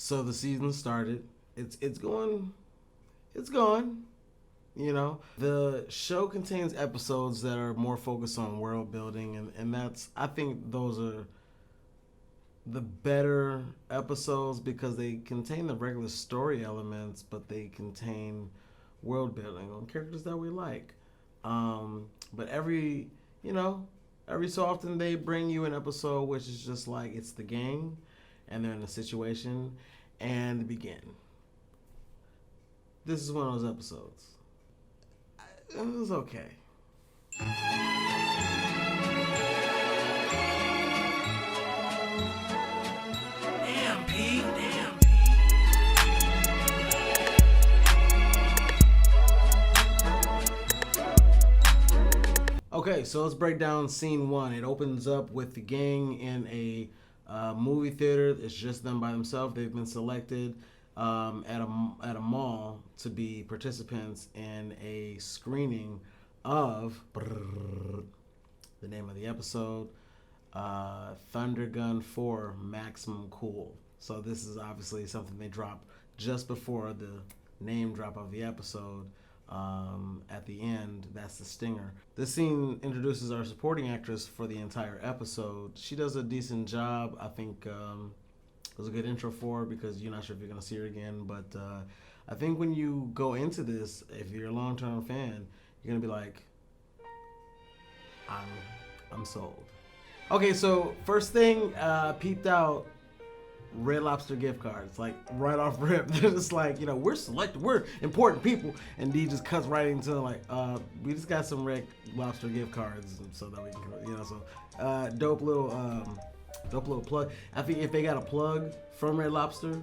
So the season started. It's going. It's going. You know, the show contains episodes that are more focused on world building, and that's, I think those are the better episodes because they contain the regular story elements, but they contain world building on characters that we like. But you know, every so often they bring you an episode which is just like it's the gang, and they're in a situation, and begin. This is one of those episodes. It was okay. Damn, Pete. Damn. Okay, so let's break down scene one. It opens up with the gang in a movie theater. It's just them by themselves. They've been selected at a mall to be participants in a screening of the name of the episode, Thundergun 4 Maximum Cool. So this is obviously something they drop just before the name drop of the episode. At the end, that's the stinger. This scene introduces our supporting actress for the entire episode. She does a decent job. I think it was a good intro for her because you're not sure if you're going to see her again. But I think when you go into this, if you're a long-term fan, you're going to be like, I'm sold. Okay, so first thing, peeped out Red Lobster gift cards, like right off rip. They're just like, you know, we're selected, we're important people, and D just cuts right into like, we just got some Red Lobster gift cards, so that we can, you know, so dope little plug. I think if they got a plug from Red Lobster,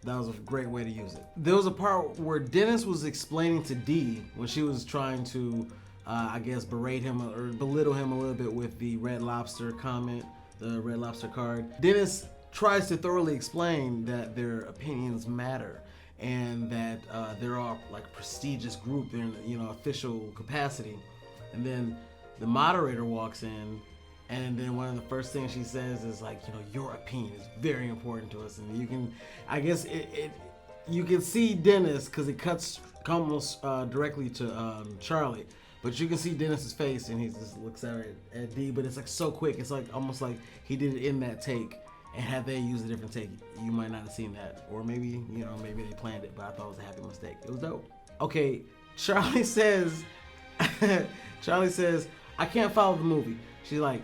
that was a great way to use it. There was a part where Dennis was explaining to D when she was trying to, I guess, berate him or belittle him a little bit with the Red Lobster comment, the Red Lobster card. Dennis tries to thoroughly explain that their opinions matter and that they're all like a prestigious group in, you know, official capacity. And then the moderator walks in, and then one of the first things she says is like, you know, your opinion is very important to us. And you can, I guess you can see Dennis because it cuts almost directly to Charlie. But you can see Dennis's face, and he just looks at D. But it's like so quick. It's like almost like he did it in that take. And had they used a different take, you might not have seen that. Or maybe, you know, maybe they planned it, but I thought it was a happy mistake. It was dope. Okay, Charlie says, I can't follow the movie. She's like,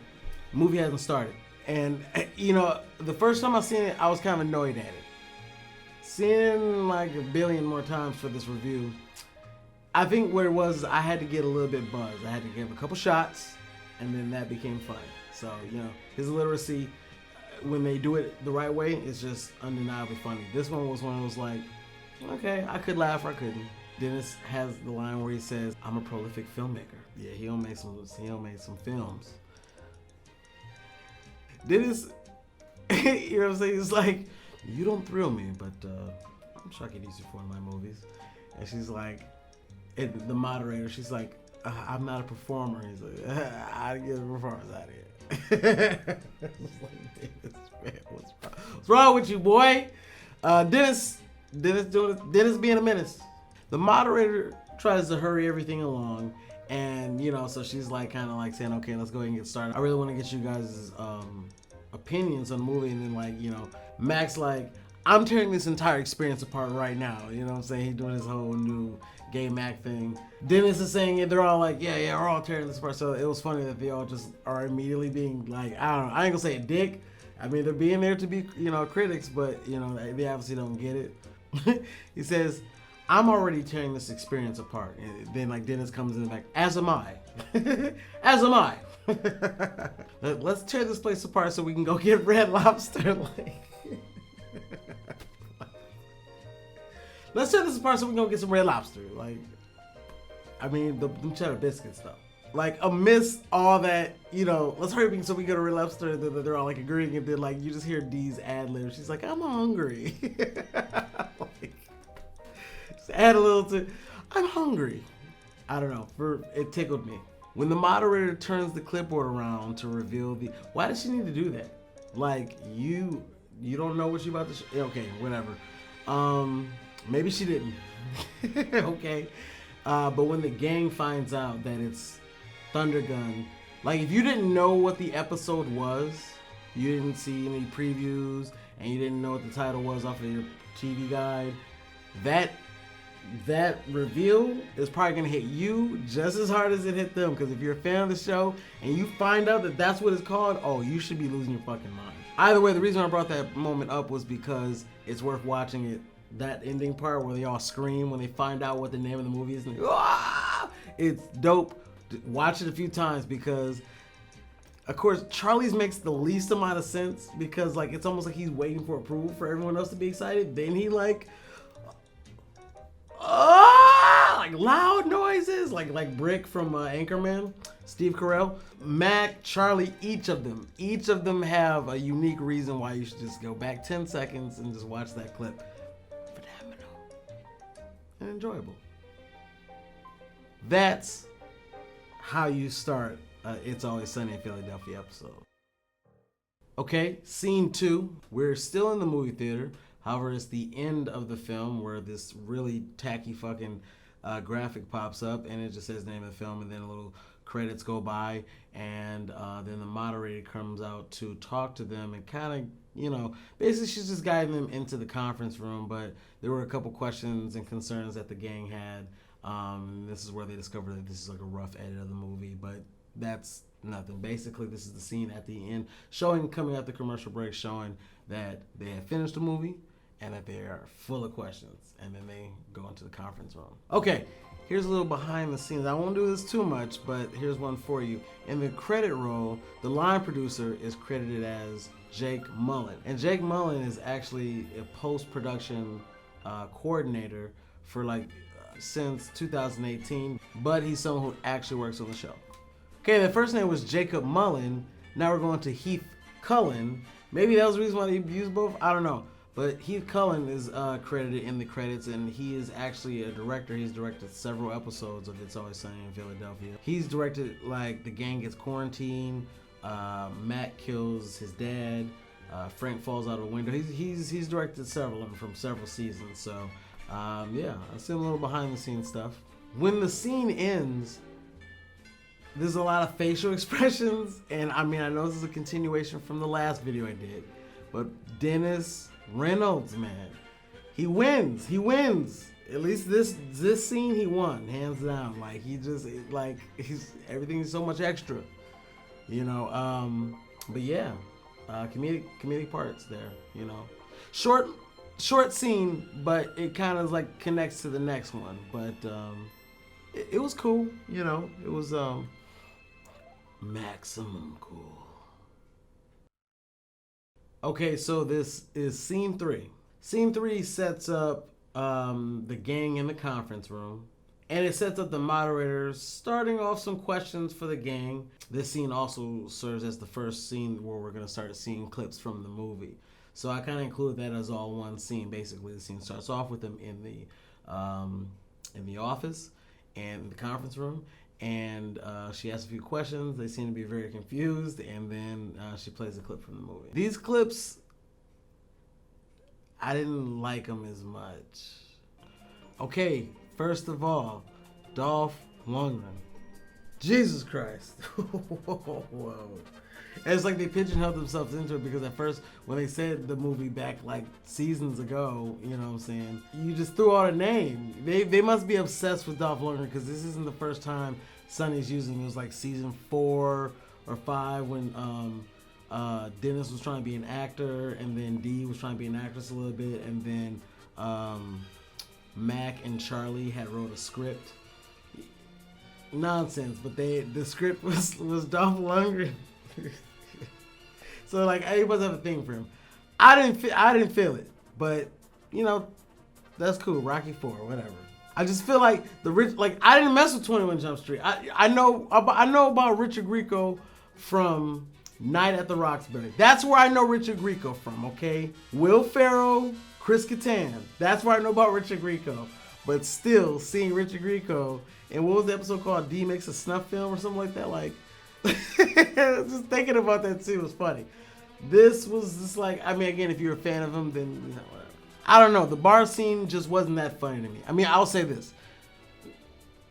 movie hasn't started. And, you know, the first time I seen it, I was kind of annoyed at it. Seeing like a billion more times for this review, I think what it was, I had to get a little bit buzzed. I had to give a couple shots, and then that became fun. So, you know, his illiteracy, when they do it the right way, it's just undeniably funny. This one was one of those like, okay, I could laugh or I couldn't. Dennis has the line where he says, I'm a prolific filmmaker. Yeah, he'll make some films. Dennis, you know what I'm saying? It's like, you don't thrill me, but I'm sure I could use you for one of my movies. And she's like, the moderator, she's like, I'm not a performer. He's like, I get a performance out of here. What's wrong with you, boy? Dennis being a menace. The moderator tries to hurry everything along, and you know, so she's like kind of like saying, okay, let's go ahead and get started. I really want to get you guys' opinions on the movie. And then, like, you know, Max like, I'm tearing this entire experience apart right now. You know what I'm saying? He's doing his whole new gay Mac thing. Dennis is saying it. They're all like, yeah, we're all tearing this apart. So it was funny that they all just are immediately being like, I don't know, I ain't gonna say a dick. I mean, they're being there to be, you know, critics, but, you know, they obviously don't get it. He says, I'm already tearing this experience apart. And then, like, Dennis comes in the back, as am I. As am I. Let's tear this place apart so we can go get Red Lobster. Like, let's tear this apart so we can go get some Red Lobster. Like, I mean, them cheddar biscuits, though. Like, amidst all that, you know, let's hurry so we go to Red Lobster. And then they're all, like, agreeing. And then, like, you just hear Dee's ad-lib. She's like, I'm hungry. Like, just add a little to, I'm hungry. I don't know. It tickled me. When the moderator turns the clipboard around to reveal why does she need to do that? Like, you You don't know what she about to okay, whatever. Maybe she didn't. Okay. But when the gang finds out that it's Thundergun, like if you didn't know what the episode was, you didn't see any previews, and you didn't know what the title was off of your TV guide, that reveal is probably gonna hit you just as hard as it hit them. Because if you're a fan of the show and you find out that that's what it's called, oh, you should be losing your fucking mind. Either way, the reason I brought that moment up was because it's worth watching it. That ending part where they all scream when they find out what the name of the movie is. And it's dope. Watch it a few times because, of course, Charlie's makes the least amount of sense because like it's almost like he's waiting for approval for everyone else to be excited. Then he like loud noises like Brick from Anchorman, Steve Carell, Mac, Charlie, each of them have a unique reason why you should just go back 10 seconds and just watch that clip. Phenomenal and enjoyable. That's how you start It's Always Sunny in Philadelphia episode. Okay, scene 2. We're still in the movie theater. However, it's the end of the film where this really tacky fucking graphic pops up and it just says the name of the film, and then a little credits go by, and then the moderator comes out to talk to them and kind of, you know, basically she's just guiding them into the conference room, but there were a couple questions and concerns that the gang had. This is where they discovered that this is like a rough edit of the movie, but that's nothing. Basically, this is the scene at the end coming out the commercial break, showing that they had finished the movie and that they are full of questions, and then they go into the conference room. Okay, here's a little behind the scenes. I won't do this too much, but here's one for you. In the credit roll, the line producer is credited as Jake Mullen, and Jake Mullen is actually a post-production coordinator for since 2018, but he's someone who actually works on the show. Okay, the first name was Jacob Mullen. Now we're going to Heath Cullen. Maybe that was the reason why they used both. I don't know. But Heath Cullen is credited in the credits, and he is actually a director. He's directed several episodes of It's Always Sunny in Philadelphia. He's directed like The Gang Gets Quarantined, Matt kills his dad, Frank falls out of a window. He's directed several of them from several seasons. So yeah, I see a little behind the scenes stuff. When the scene ends, there's a lot of facial expressions, and I mean, I know this is a continuation from the last video I did, but Dennis Reynolds, man, he wins. At least this scene, he won, hands down. Like everything's so much extra, you know. But yeah, comedic parts there, you know. Short scene, but it kind of like connects to the next one. But it was cool, you know. It was maximum cool. Okay, so this is scene 3. Scene 3 sets up the gang in the conference room, and it sets up the moderators starting off some questions for the gang. This scene also serves as the first scene where we're going to start seeing clips from the movie. So I kind of include that as all one scene. Basically, the scene starts off with them in the office and the conference room, and she asks a few questions. They seem to be very confused, and then she plays a clip from the movie. These clips, I didn't like them as much. Okay, first of all, Dolph Lundgren. Jesus Christ. Whoa. And it's like they pigeonholed themselves into it, because at first, when they said the movie back like seasons ago, you know what I'm saying, you just threw out a name. They must be obsessed with Dolph Lundgren, because this isn't the first time Sonny's using. It was like season 4 or 5 when Dennis was trying to be an actor, and then Dee was trying to be an actress a little bit, and then Mac and Charlie had wrote a script. Nonsense, but the script was Dolph Lundgren. So like everybody have a thing for him. I didn't feel it, but you know, that's cool. Rocky 4, whatever. I just feel like I didn't mess with 21 Jump Street. I know about Richard Grieco from Night at the Roxbury. That's where I know Richard Grieco from. Okay, Will Ferrell, Chris Kattan. That's where I know about Richard Grieco. But still, seeing Richard Grieco, and what was the episode called? D Makes a Snuff Film or something like that. Like, just thinking about that too was funny. This was just like, I mean, again, if you're a fan of him, then you know, whatever. I don't know. The bar scene just wasn't that funny to me. I mean, I'll say this: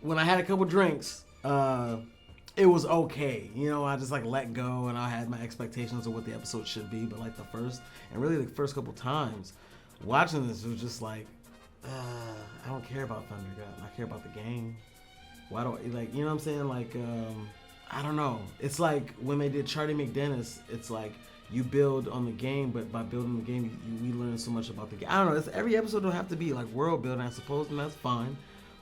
when I had a couple drinks, it was okay. You know, I just like let go, and I had my expectations of what the episode should be. But like the first couple times watching this, it was just like, I don't care about Thundergun. I care about the game. Why do I, like, you know what I'm saying? Like, I don't know. It's like when they did Charlie McDennis, it's like you build on the game, but by building the game, we learn so much about the game. I don't know. Every episode don't have to be like world building, I suppose, and that's fine.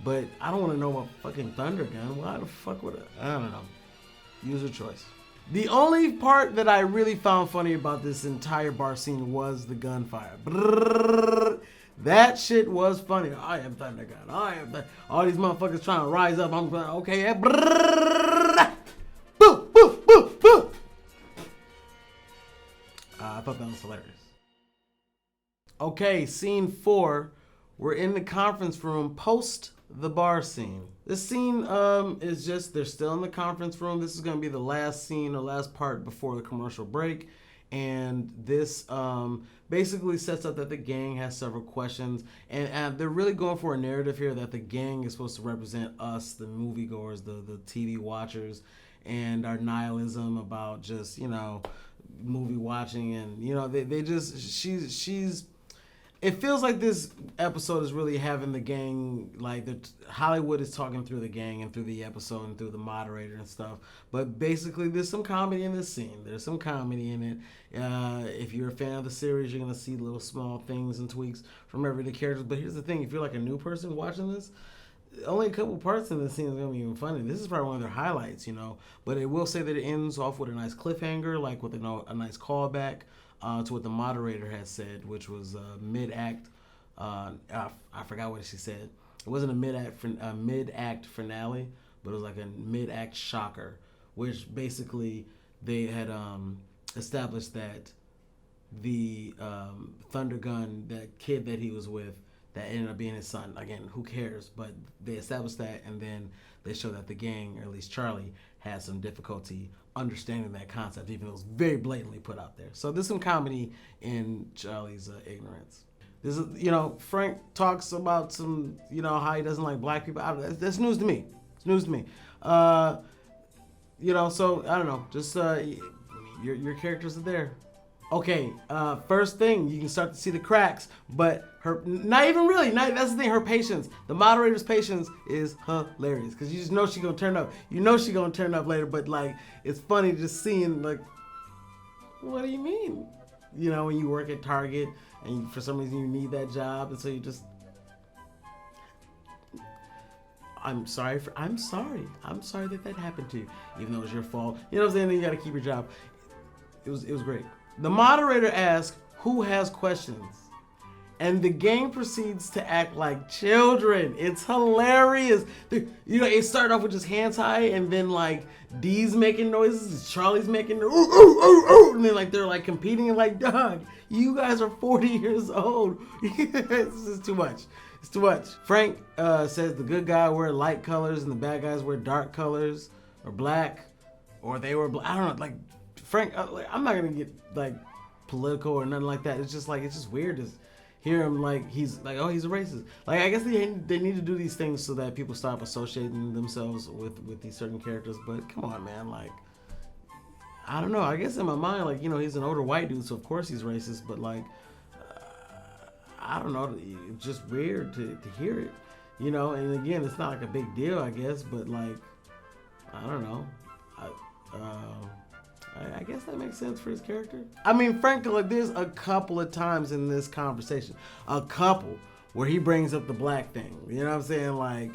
But I don't want to know about fucking Thundergun. Why the fuck would I don't know. User choice. The only part that I really found funny about this entire bar scene was the gunfire. Brrr, that shit was funny. I am Thundergun. All these motherfuckers trying to rise up. I'm going, okay, yeah. Brrr, boo, boo, boo, boo. I thought that was hilarious. Okay, scene 4. We're in the conference room post the bar scene. This scene is just, they're still in the conference room. This is going to be the last scene or last part before the commercial break. And this basically sets up that the gang has several questions. And they're really going for a narrative here that the gang is supposed to represent us, the moviegoers, the TV watchers, and our nihilism about just, you know, movie watching. And, you know, they just, she's it feels like this episode is really having the gang, like Hollywood is talking through the gang and through the episode and through the moderator and stuff. But basically, there's some comedy in this scene. There's some comedy in it. If you're a fan of the series, you're going to see little small things and tweaks from everyday characters. But here's the thing. If you're like a new person watching this, only a couple parts in this scene is going to be even funny. This is probably one of their highlights, you know. But it will say that it ends off with a nice cliffhanger, like with a nice callback to what the moderator had said, which was mid-act. I forgot what she said. It wasn't a mid-act finale, but it was like a mid-act shocker, which basically they had established that the Thundergun, that kid that he was with, that ended up being his son. Again, who cares? But they established that, and then they showed that the gang, or at least Charlie, had some difficulty understanding that concept, even though it was very blatantly put out there. So there's some comedy in Charlie's ignorance. This is, you know, Frank talks about some, you know, how he doesn't like black people. That's news to me. It's news to me. You know, so I don't know. Just your characters are there. Okay, first thing, you can start to see the cracks, but that's the thing, her patience, the moderator's patience is hilarious, because you just know she's going to turn up. You know she's going to turn up later, but, like, it's funny just seeing, like, what do you mean? You know, when you work at Target, and for some reason you need that job, and so you just, I'm sorry that happened to you, even though it was your fault. You know what I'm saying? Then you got to keep your job. It was great. The moderator asks, who has questions? And the gang proceeds to act like children. It's hilarious. You know, it started off with just hands high, and then like Dee's making noises, Charlie's making ooh, ooh, ooh, ooh, and then like they're like competing and like, dog, you guys are 40 years old. This is too much. It's too much. Frank says the good guy wear light colors and the bad guys wear dark colors, or black, or they were black. I don't know, like Frank, I'm not gonna get like political or nothing like that. It's just weird to hear him like he's like, oh, he's a racist. Like, I guess they need to do these things so that people stop associating themselves with these certain characters. But come on, man, like, I don't know. I guess in my mind, like, you know, he's an older white dude, so of course he's racist. But like, I don't know. It's just weird to hear it, you know. And again, it's not like a big deal, I guess. But like, I don't know. I guess that makes sense for his character. I mean, frankly, like, there's a couple of times in this conversation, where he brings up the black thing. You know what I'm saying? Like,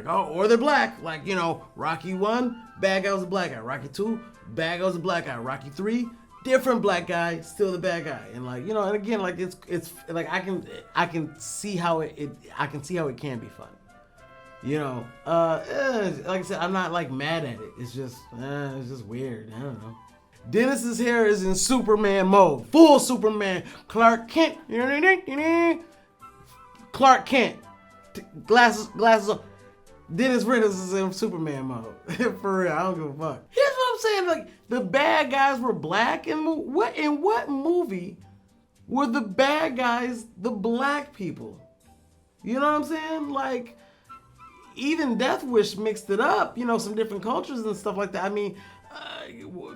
oh, or they're black. Like, you know, Rocky 1, bad guy was a black guy. Rocky 2, bad guy was a black guy. Rocky 3, different black guy, still the bad guy. And like, you know, and again, like it's like I can see how it can be fun. You know, like I said, I'm not like mad at it. It's just weird. I don't know. Dennis's hair is in Superman mode, full Superman. Clark Kent, glasses up. Dennis Reynolds is in Superman mode. For real, I don't give a fuck. Here's what I'm saying, like, the bad guys were black, and in what movie were the bad guys the black people? You know what I'm saying? Like, even Death Wish mixed it up, you know, some different cultures and stuff like that. I mean,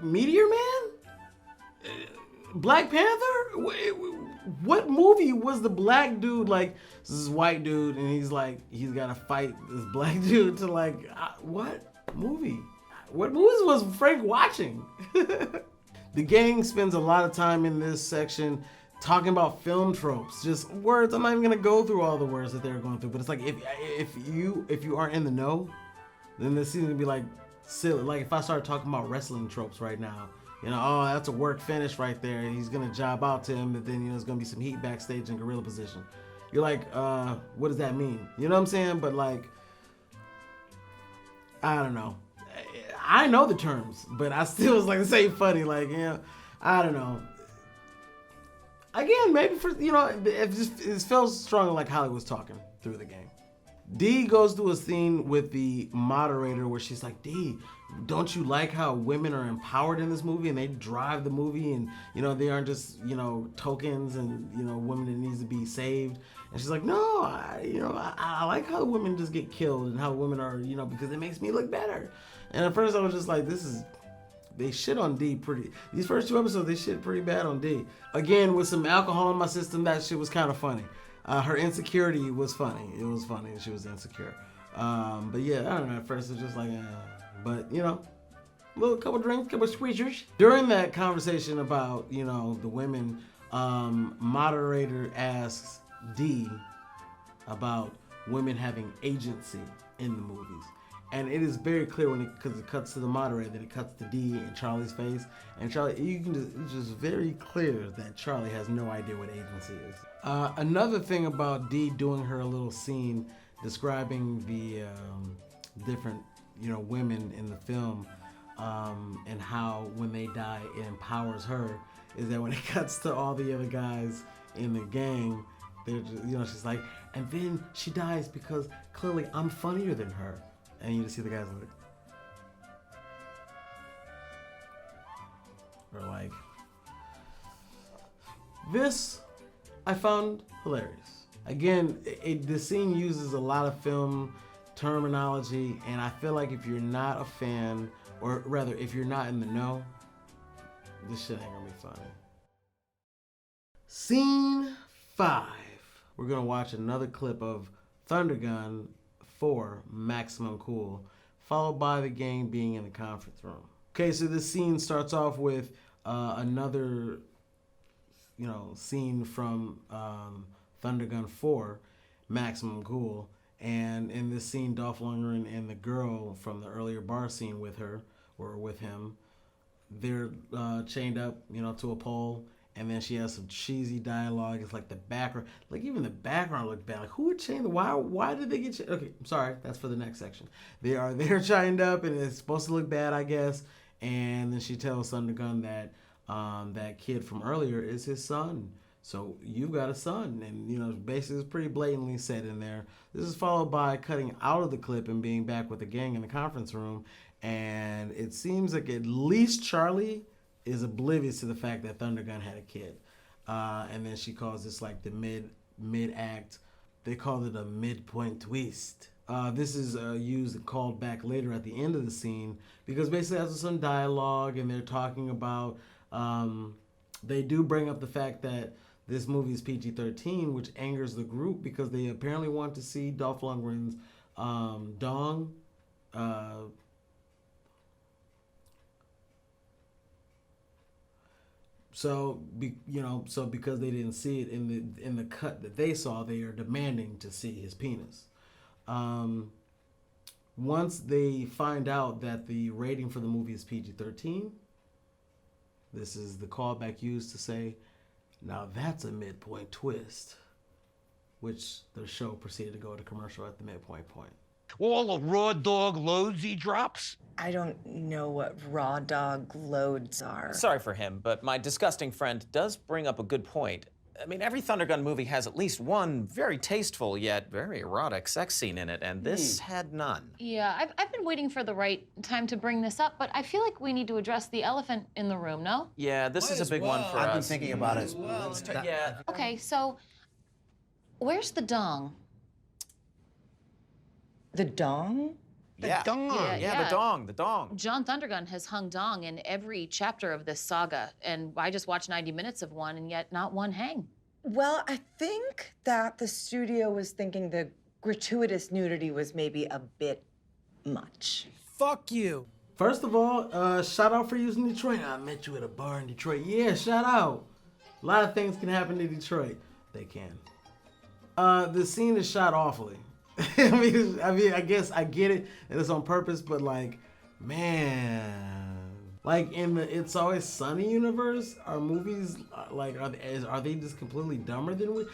Meteor Man? Black Panther? What movie was the black dude like, this is white dude, and he's got to fight this black dude to like, what movie? What movies was Frank watching? The gang spends a lot of time in this section talking about film tropes, just words. I'm not even gonna go through all the words that they're going through, but it's like if you aren't in the know, then this seems to be like silly. Like if I start talking about wrestling tropes right now, you know, oh, that's a work finish right there. He's gonna job out to him, but then, you know, there's gonna be some heat backstage in gorilla position. You're like, what does that mean? You know what I'm saying? But like, I don't know. I know the terms, but I still was like, this ain't funny. Like, you know, I don't know. Again, maybe for, you know, it felt strong like Hollywood's talking through the game. Dee goes through a scene with the moderator where she's like, Dee, don't you like how women are empowered in this movie and they drive the movie, and, you know, they aren't just, you know, tokens and, you know, women that needs to be saved? And she's like, no, I like how women just get killed and how women are, you know, because it makes me look better. And at first I was just like, they shit on D pretty. These first 2 episodes, they shit pretty bad on D. Again, with some alcohol in my system, that shit was kind of funny. Her insecurity was funny. It was funny. She was insecure. But yeah, I don't know. At first, it was just like, but you know, couple drinks, couple squeezers. During that conversation about, you know, the women, moderator asks D about women having agency in the movies. And it is very clear because it cuts to the moderator, that it cuts to D and Charlie's face. And Charlie, it's just very clear that Charlie has no idea what agency is. Another thing about D doing her little scene describing the different, you know, women in the film, and how when they die it empowers her, is that when it cuts to all the other guys in the gang, they're just, you know, she's like, and then she dies because clearly I'm funnier than her. And you just see the guys like, this I found hilarious. Again, the scene uses a lot of film terminology, and I feel like if you're not a fan, or rather, if you're not in the know, this shit ain't gonna be funny. Scene 5. We're gonna watch another clip of Thundergun 4 Maximum Cool, followed by the gang being in the conference room. Okay, so this scene starts off with another, you know, scene from Thundergun 4 Maximum Cool, and in this scene, Dolph Lundgren and the girl from the earlier bar scene with her, or with him, they're chained up, you know, to a pole. And then she has some cheesy dialogue. It's like the background, like even the background looked bad. Like, who would chain? Why did they get chained? Okay, I'm sorry. That's for the next section. They're chained up, and it's supposed to look bad, I guess. And then she tells Thundergun that that kid from earlier is his son. So you've got a son, and, you know, basically it's pretty blatantly said in there. This is followed by cutting out of the clip and being back with the gang in the conference room, and it seems like at least Charlie is oblivious to the fact that Thundergun had a kid. And then she calls this like the mid-act. They call it a midpoint twist. This is used and called back later at the end of the scene, because basically after some dialogue and they're talking about, they do bring up the fact that this movie is PG-13, which angers the group because they apparently want to see Dolph Lundgren's dong. So because they didn't see it in the cut that they saw, they are demanding to see his penis. Once they find out that the rating for the movie is PG-13, this is the callback used to say, now that's a midpoint twist, which the show proceeded to go to commercial at the midpoint point. All the raw dog loads he drops? I don't know what raw dog loads are. Sorry for him, but my disgusting friend does bring up a good point. I mean, every Thundergun movie has at least one very tasteful yet very erotic sex scene in it, and this had none. Yeah, I've been waiting for the right time to bring this up, but I feel like we need to address the elephant in the room, no? Yeah, this is a big one for us. I've been thinking about it. Yeah. Okay, so where's the dong? The dong? Yeah. Dong. Yeah, the dong. John Thundergun has hung dong in every chapter of this saga, and I just watched 90 minutes of one, and yet not one hang. Well, I think that the studio was thinking the gratuitous nudity was maybe a bit much. Fuck you. First of all, shout out for using Detroit. I met you at a bar in Detroit. Yeah, shout out. A lot of things can happen in Detroit. They can. The scene is shot awfully. I mean, I guess I get it, and it's on purpose, but like, man, like in the It's Always Sunny universe, are movies like are they just completely dumber than we?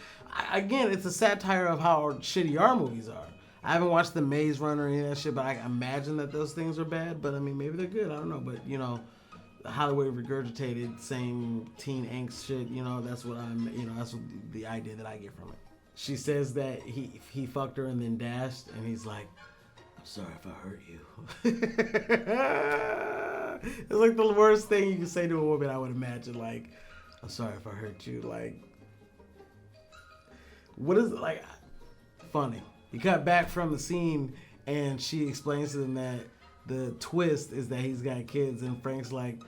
Again, it's a satire of how shitty our movies are. I haven't watched The Maze Runner or any of that shit, but I imagine that those things are bad. But I mean, maybe they're good. I don't know. But you know, Hollywood regurgitated same teen angst shit. You know, that's what that's what the idea that I get from it. She says that he fucked her and then dashed, and he's like, "I'm sorry if I hurt you." It's like the worst thing you can say to a woman, I would imagine. Like, "I'm sorry if I hurt you." Like, what is it like? Funny. He cut back from the scene, and she explains to them that the twist is that he's got kids, and Frank's like,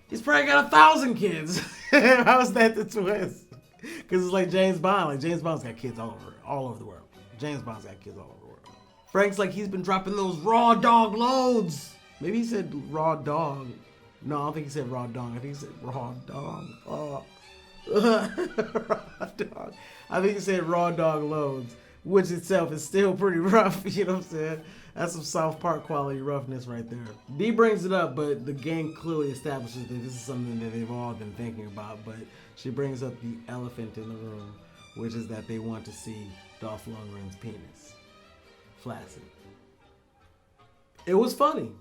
"He's probably got 1,000 kids." How is that the twist? Because it's like James Bond. Like, James Bond's got kids all over the world. James Bond's got kids all over the world. Frank's like, he's been dropping those raw dog loads. Maybe he said raw dog. No, I don't think he said raw dog. I think he said raw dog. Oh. Raw dog. I think he said raw dog loads, which itself is still pretty rough. You know what I'm saying? That's some South Park quality roughness right there. Dee brings it up, but the gang clearly establishes that this is something that they've all been thinking about. But she brings up the elephant in the room, which is that they want to see Dolph Lundgren's penis. Flaccid. It was funny.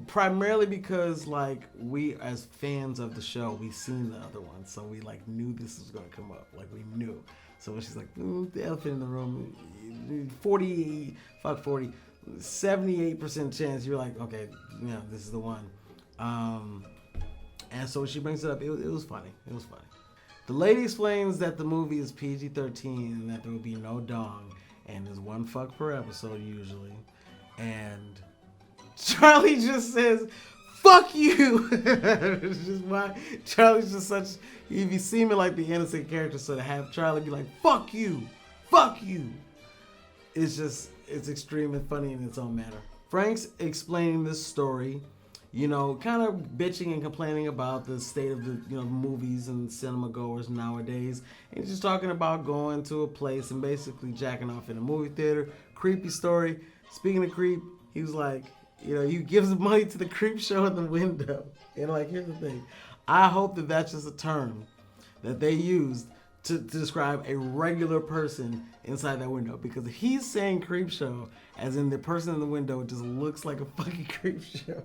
Primarily because, like, we as fans of the show, we seen the other one, so we like knew this was gonna come up. Like, we knew. So when she's like, the elephant in the room, 78% chance you're like, okay, yeah, this is the one. And so she brings it up. It was funny. It was funny. The lady explains that the movie is PG-13 and that there will be no dong, and there's one fuck per episode usually. And Charlie just says, "Fuck you." It's just why Charlie's just such. He'd be seeming like the innocent character, so to have Charlie be like, "Fuck you, fuck you," it's extreme and funny in its own manner. Frank's explaining this story, you know, kind of bitching and complaining about the state of the, you know, movies and cinema goers nowadays. And he's just talking about going to a place and basically jacking off in a movie theater. Creepy story. Speaking of creep, he was like, you know, he gives money to the creep show in the window. And like, here's the thing. I hope that that's just a term that they used to describe a regular person inside that window. Because he's saying creep show, as in the person in the window just looks like a fucking creep show.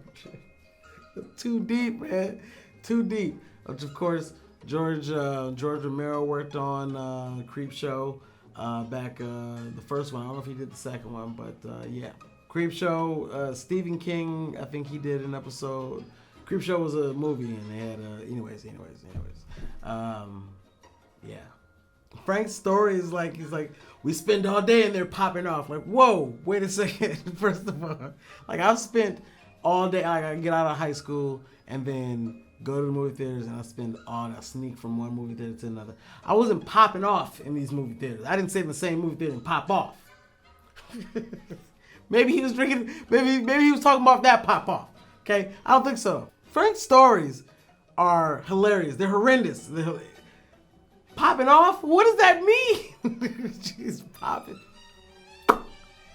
Too deep, man. Too deep. Which, of course, George Romero worked on Creep Show back the first one. I don't know if he did the second one, but yeah. Creep Show, Stephen King, I think he did an episode. Creep Show was a movie, and they had anyways. Yeah. Frank's story is like, he's like, we spend all day and they're popping off. Like, whoa, wait a second. First of all, like, I've spent all day. I get out of high school and then go to the movie theaters, and I spend all that, sneak from one movie theater to another. I wasn't popping off in these movie theaters. I didn't sit in the same movie theater and pop off. Maybe he was drinking. Maybe he was talking about that pop off. Okay, I don't think so. Frank's stories are hilarious. They're horrendous. Popping off? What does that mean? Jeez,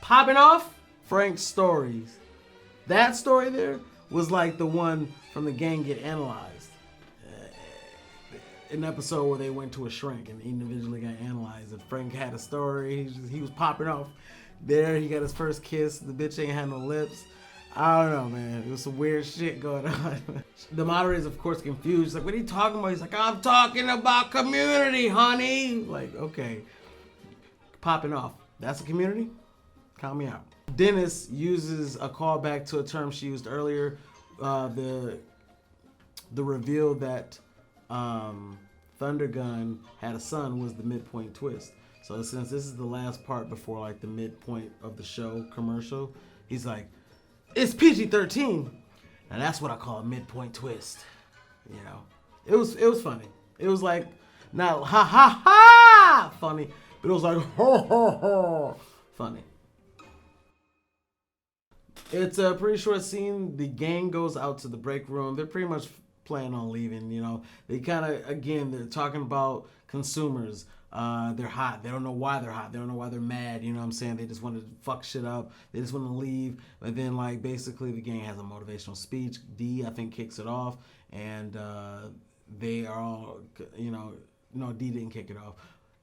popping off? Frank's stories. That story there was like the one from The Gang Get Analyzed. An episode where they went to a shrink and individually got analyzed. And Frank had a story. He was popping off. There, he got his first kiss. The bitch ain't had no lips. I don't know, man. There was some weird shit going on. The moderator is, of course, confused. He's like, what are you talking about? He's like, I'm talking about Community, honey. Like, okay. Popping off. That's a Community? Count me out. Dennis uses a callback to a term she used earlier. The reveal that Thundergun had a son was the midpoint twist. So since this is the last part before like the midpoint of the show commercial, he's like, it's PG-13, and that's what I call a midpoint twist. You know, it was funny. It was like not ha ha ha funny, but it was like ha ha ha funny. It's a pretty short scene. The gang goes out to the break room. They're pretty much planning on leaving. You know, they kind of they're talking about consumers. They're hot. They don't know why they're hot. They don't know why they're mad. You know what I'm saying? They just want to fuck shit up. They just want to leave. But then, like, basically the gang has a motivational speech. D, I think, kicks it off. And they are all, you know, no, D didn't kick it off.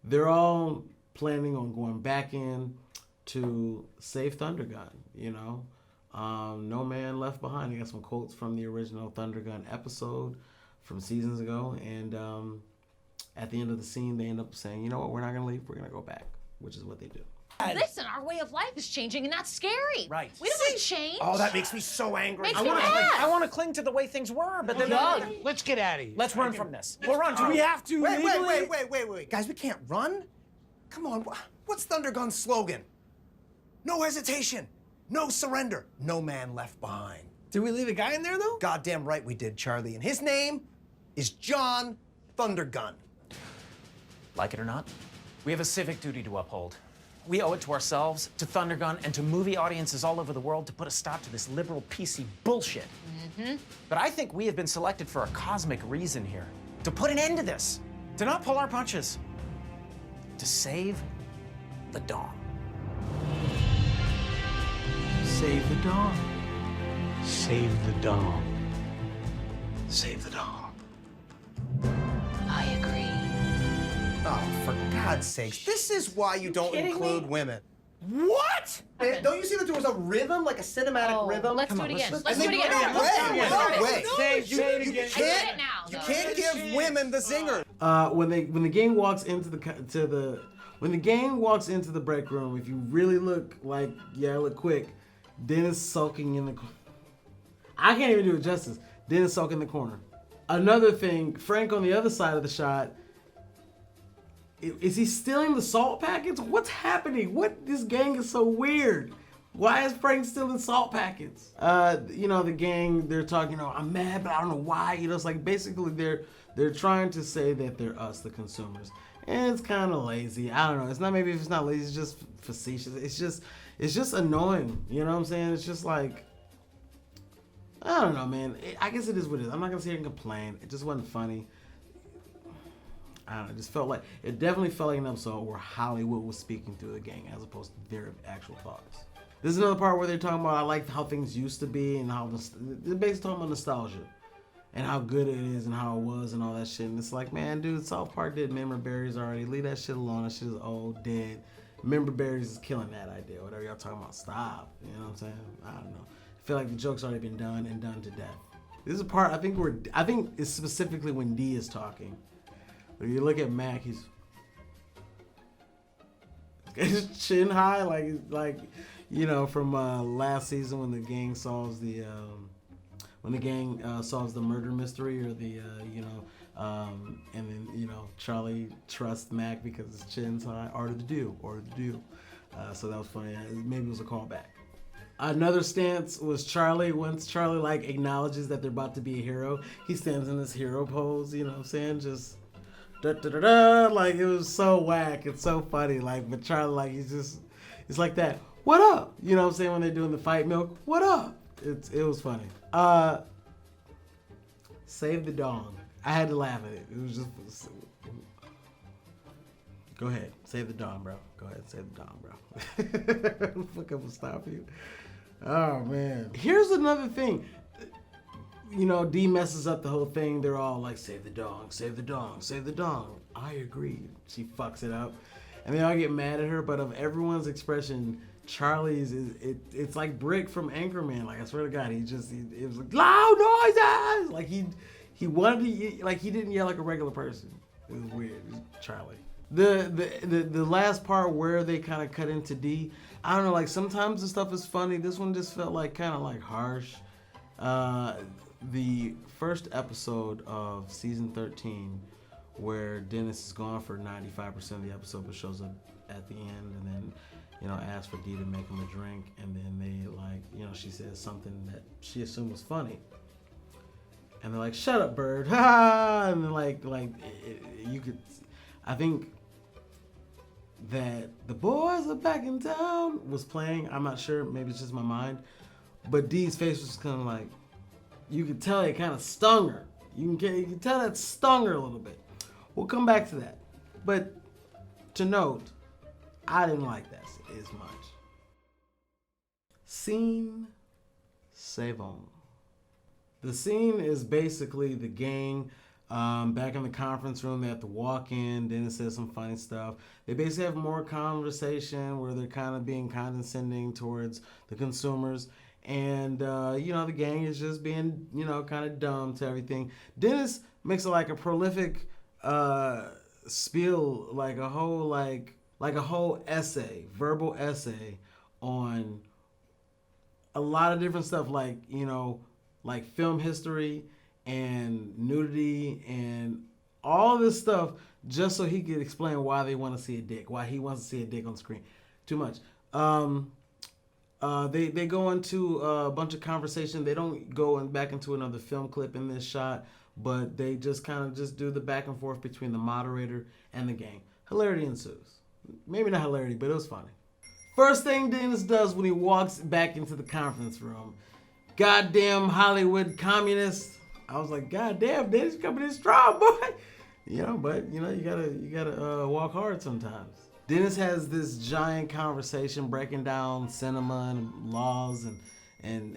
They're all planning on going back in to save Thundergun, you know. No man left behind. I got some quotes from the original Thundergun episode from seasons ago. And, at the end of the scene, they end up saying, you know what, we're not going to leave, we're going to go back, which is what they do. Listen, our way of life is changing, and that's scary. Right. We don't want to change. Oh, that makes me so angry. Makes me mad. I want to cling to the way things were, but then Let's get out of here. let's run from this. We'll run. Do we have to legally? Wait. Guys, we can't run. Come on, what's Thundergun's slogan? No hesitation, no surrender, no man left behind. Did we leave a guy in there, though? Goddamn right we did, Charlie. And his name is John Thundergun. Like it or not, we have a civic duty to uphold. We owe it to ourselves, to Thundergun, and to movie audiences all over the world to put a stop to this liberal PC bullshit. But I think we have been selected for a cosmic reason here. To put an end to this. To not pull our punches. To save the dawn. Save the dawn. Save the dawn. Save the dawn. I agree. Oh, for God's sakes, this is why you don't include women. What? Don't you see that there was a rhythm, like a cinematic rhythm? Let's do it again. Let's do it No again. way. Say it You again. I get it now, You though. can't give women the zinger. When the gang walks into when the gang walks into the break room, if you really look quick, Dennis sulking in the corner. I can't even do it justice. Dennis sulking in the corner. Another thing, Frank on the other side of the shot. Is he stealing the salt packets? What's happening? This gang is so weird. Why is Frank stealing salt packets? You know, the gang, they're talking, I'm mad, but I don't know why. You know, it's like basically they're trying to say that they're us, the consumers. And it's kind of lazy. I don't know. It's not, maybe if it's not lazy, it's just facetious. It's just annoying. You know what I'm saying? It's just like, I don't know, man. I guess it is what it is. I'm not gonna sit here and complain. It just wasn't funny. I don't know, it definitely felt like an episode where Hollywood was speaking through the gang as opposed to their actual thoughts. This is another part where they're talking about, I like how things used to be and how they're basically talking about nostalgia and how good it is and how it was and all that shit. And it's like, man, dude, South Park did Member Berries already. Leave that shit alone. That shit is old, dead. Member Berries is killing that idea. Whatever y'all talking about, stop. You know what I'm saying? I don't know. I feel like the joke's already been done and done to death. This is a part, I think it's specifically when D is talking. If you look at Mac, he's chin high, like you know, from last season when the gang solves the murder mystery, or the and then Charlie trusts Mac because his chin's high. Order to do. So that was funny. Maybe it was a callback. Another stance was Charlie. Once Charlie acknowledges that they're about to be a hero, he stands in this hero pose. You know what I'm saying? Just. Like it was so whack. It's so funny. But Charlie, it's like that. What up? You know what I'm saying, when they're doing the fight milk. What up? It was funny. Save the dawn. I had to laugh at it. It was just. Go ahead, save the dawn, bro. Go ahead, save the dawn, bro. Fuck up and stop you. Oh man. Here's another thing. D messes up the whole thing. They're all like, save the dong, save the dong, save the dong. I agree. She fucks it up. And they all get mad at her, but of everyone's expression, Charlie's it's like Brick from Anchorman. Like I swear to God, it was like loud noises. Like he wanted to like he didn't yell like a regular person. It was weird. It was Charlie. The last part where they kind of cut into D, I don't know. Like sometimes the stuff is funny. This one just felt like kind of like harsh. The first episode of season 13, where Dennis is gone for 95% of the episode, but shows up at the end, and then asks for D to make him a drink, and then they she says something that she assumed was funny, and they're like, "Shut up, bird!" And then you could, I think that The Boys Are Back in Town was playing. I'm not sure. Maybe it's just my mind, but D's face was kind of like. You could tell it kind of stung her. You can tell that stung her a little bit. We'll come back to that. But to note, I didn't like that as much. Scene Savon. The scene is basically the gang back in the conference room. They have to walk in. Dennis says some funny stuff. They basically have more conversation where they're kind of being condescending towards the consumers. And, the gang is just being, kind of dumb to everything. Dennis makes it like a prolific spiel, like a whole essay, verbal essay on a lot of different stuff, like film history and nudity and all this stuff, just so he could explain why they want to see a dick, why he wants to see a dick on screen. Too much. They go into a bunch of conversation. They don't go back into another film clip in this shot, but they just kind of just do the back and forth between the moderator and the gang. Hilarity ensues. Maybe not hilarity, but it was funny. First thing Dennis does when he walks back into the conference room, goddamn Hollywood communist. I was like, goddamn, Dennis coming in strong, boy. But you gotta walk hard sometimes. Dennis has this giant conversation breaking down cinema and laws and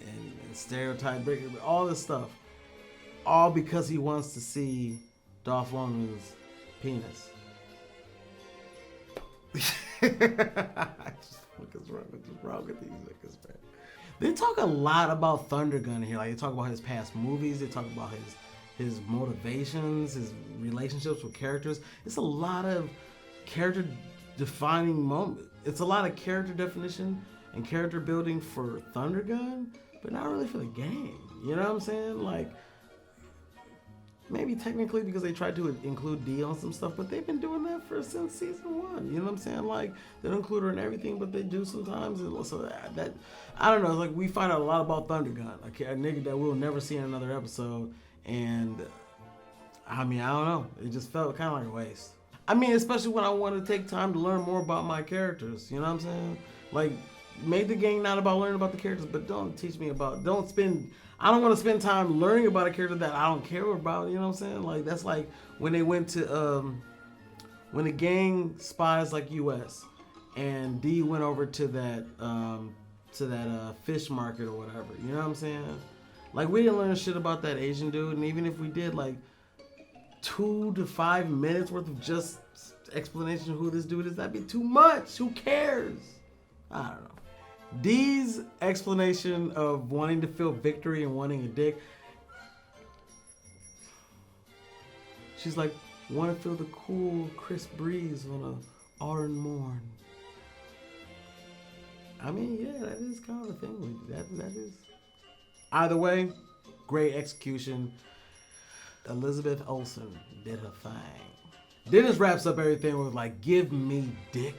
stereotype breaking, all this stuff, all because he wants to see Dolph Lundgren's penis. What's wrong with these niggas, man? They talk a lot about Thundergun here. Like they talk about his past movies. They talk about his motivations, his relationships with characters. It's a lot of character defining moment. It's a lot of character definition and character building for Thundergun, but not really for the game. You know what I'm saying? Like, maybe technically because they tried to include D on some stuff, but they've been doing that since season 1. You know what I'm saying? Like, they don't include her in everything, but they do sometimes. So that I don't know. It's like we find out a lot about Thundergun, like a nigga that we'll never see in another episode, and I mean, I don't know. It just felt kind of like a waste. I mean, especially when I want to take time to learn more about my characters. You know what I'm saying? Like, make the game not about learning about the characters, but don't teach me about, I don't want to spend time learning about a character that I don't care about. You know what I'm saying? Like, that's like when they went to, when the gang spies like US and D went over to that fish market or whatever. You know what I'm saying? Like, we didn't learn shit about that Asian dude, and even if we did, like, 2 to 5 minutes worth of just explanation of who this dude is, that'd be too much. Who cares? I don't know. D's explanation of wanting to feel victory and wanting a dick. She's like, want to feel the cool, crisp breeze on an autumn morn. I mean, yeah, that is kind of a thing. That is. Either way, great execution. Elizabeth Olsen did her thing. Dennis wraps up everything with like, give me dick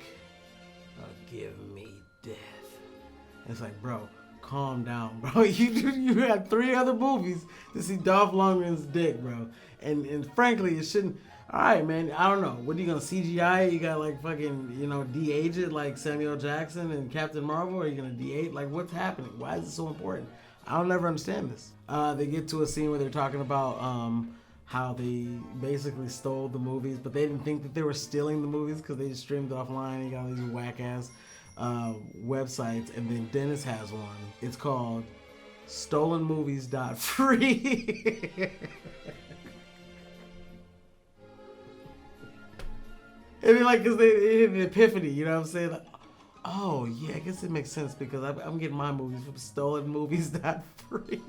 or give me death. It's like, bro, calm down, bro. You had 3 other movies to see Dolph Lundgren's dick, bro. And frankly, it shouldn't. All right, man. I don't know. What are you gonna CGI? You got like fucking de-age it like Samuel Jackson and Captain Marvel? Or are you gonna de-age? Like, what's happening? Why is it so important? I'll never understand this. They get to a scene where they're talking about how they basically stole the movies, but they didn't think that they were stealing the movies because they just streamed it offline. You got these whack ass websites, and then Dennis has one. It's called stolenmovies.free. And then, like, because they hit an epiphany, you know what I'm saying? Like, Oh, yeah, I guess it makes sense because I'm getting my movies from stolen movies, not free.